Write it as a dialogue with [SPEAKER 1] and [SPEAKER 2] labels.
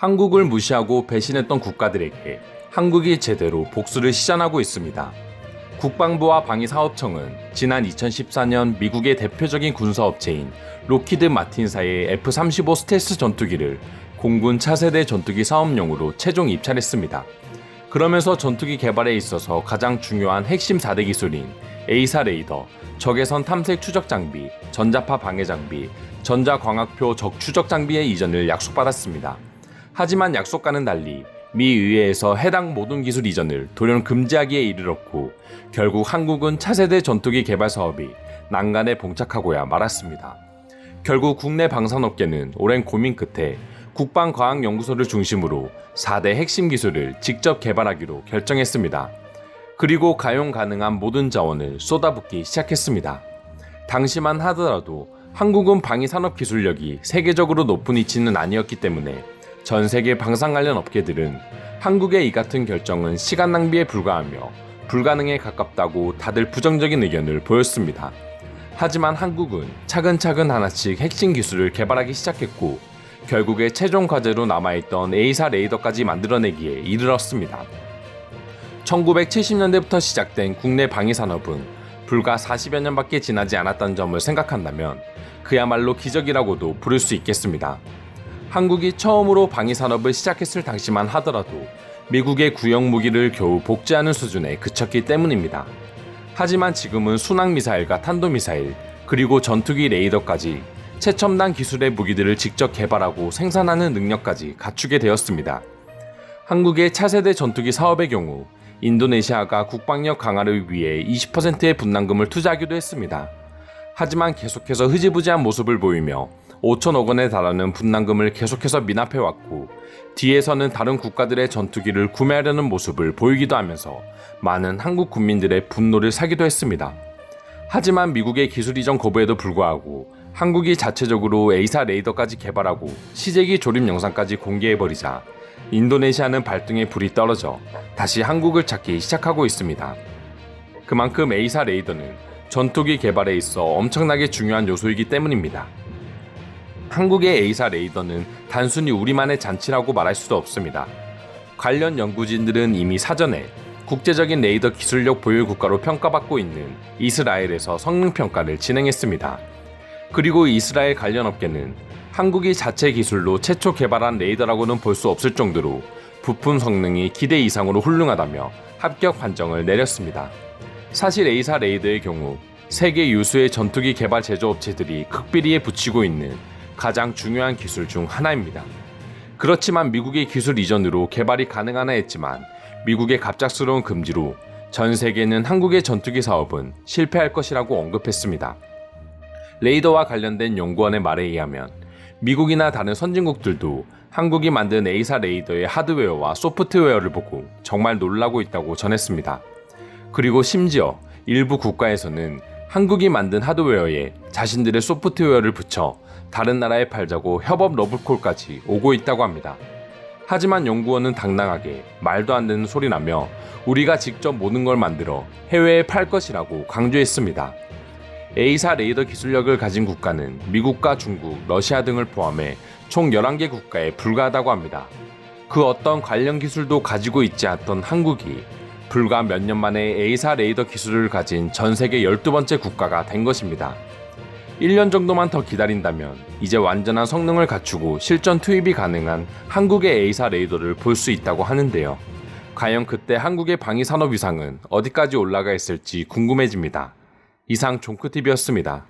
[SPEAKER 1] 한국을 무시하고 배신했던 국가들에게 한국이 제대로 복수를 시전하고 있습니다. 국방부와 방위사업청은 지난 2014년 미국의 대표적인 군사업체인 록히드 마틴사의 F-35 스텔스 전투기를 공군 차세대 전투기 사업용으로 최종 입찰했습니다. 그러면서 전투기 개발에 있어서 가장 중요한 핵심 4대 기술인 A사 레이더, 적외선 탐색 추적 장비, 전자파 방해 장비, 전자광학표 적 추적 장비의 이전을 약속받았습니다. 하지만 약속과는 달리 미 의회에서 해당 모든 기술 이전을 돌연 금지하기에 이르렀고 결국 한국은 차세대 전투기 개발 사업이 난간에 봉착하고야 말았습니다. 결국 국내 방산업계는 오랜 고민 끝에 국방과학연구소를 중심으로 4대 핵심 기술을 직접 개발하기로 결정했습니다. 그리고 가용 가능한 모든 자원을 쏟아붓기 시작했습니다. 당시만 하더라도 한국은 방위산업 기술력이 세계적으로 높은 위치는 아니었기 때문에 전 세계 방산 관련 업계들은 한국의 이 같은 결정은 시간 낭비에 불과하며 불가능에 가깝다고 다들 부정적인 의견을 보였습니다. 하지만 한국은 차근차근 하나씩 핵심 기술을 개발하기 시작했고 결국에 최종 과제로 남아있던 A사 레이더까지 만들어내기에 이르렀습니다. 1970년대부터 시작된 국내 방위산업은 불과 40여 년밖에 지나지 않았다는 점을 생각한다면 그야말로 기적이라고도 부를 수 있겠습니다. 한국이 처음으로 방위산업을 시작했을 당시만 하더라도 미국의 구형 무기를 겨우 복제하는 수준에 그쳤기 때문입니다. 하지만 지금은 순항미사일과 탄도미사일, 그리고 전투기 레이더까지 최첨단 기술의 무기들을 직접 개발하고 생산하는 능력까지 갖추게 되었습니다. 한국의 차세대 전투기 사업의 경우 인도네시아가 국방력 강화를 위해 20%의 분담금을 투자하기도 했습니다. 하지만 계속해서 흐지부지한 모습을 보이며 5천억 원에 달하는 분담금을 계속해서 미납해왔고 뒤에서는 다른 국가들의 전투기를 구매하려는 모습을 보이기도 하면서 많은 한국 국민들의 분노를 사기도 했습니다. 하지만 미국의 기술 이전 거부에도 불구하고 한국이 자체적으로 A사 레이더까지 개발하고 시제기 조립 영상까지 공개해버리자 인도네시아는 발등에 불이 떨어져 다시 한국을 찾기 시작하고 있습니다. 그만큼 A사 레이더는 전투기 개발에 있어 엄청나게 중요한 요소이기 때문입니다. 한국의 A사 레이더는 단순히 우리만의 잔치라고 말할 수도 없습니다. 관련 연구진들은 이미 사전에 국제적인 레이더 기술력 보유 국가로 평가받고 있는 이스라엘에서 성능 평가를 진행했습니다. 그리고 이스라엘 관련 업계는 한국이 자체 기술로 최초 개발한 레이더라고는 볼 수 없을 정도로 부품 성능이 기대 이상으로 훌륭하다며 합격 판정을 내렸습니다. 사실 A사 레이더의 경우 세계 유수의 전투기 개발 제조업체들이 극비리에 붙이고 있는 가장 중요한 기술 중 하나입니다. 그렇지만 미국의 기술 이전으로 개발이 가능하나 했지만 미국의 갑작스러운 금지로 전 세계는 한국의 전투기 사업은 실패할 것이라고 언급했습니다. 레이더와 관련된 연구원의 말에 의하면 미국이나 다른 선진국들도 한국이 만든 A사 레이더의 하드웨어와 소프트웨어를 보고 정말 놀라고 있다고 전했습니다. 그리고 심지어 일부 국가에서는 한국이 만든 하드웨어에 자신들의 소프트웨어를 붙여 다른 나라에 팔자고 협업 러브콜까지 오고 있다고 합니다. 하지만 연구원은 당당하게 말도 안 되는 소리라며 우리가 직접 모든 걸 만들어 해외에 팔 것이라고 강조했습니다. A사 레이더 기술력을 가진 국가는 미국과 중국, 러시아 등을 포함해 총 11개 국가에 불과하다고 합니다. 그 어떤 관련 기술도 가지고 있지 않던 한국이 불과 몇 년 만에 A사 레이더 기술을 가진 전 세계 12번째 국가가 된 것입니다. 1년 정도만 더 기다린다면 이제 완전한 성능을 갖추고 실전 투입이 가능한 한국의 A사 레이더를 볼 수 있다고 하는데요. 과연 그때 한국의 방위산업 위상은 어디까지 올라가 있을지 궁금해집니다. 이상 종크TV였습니다.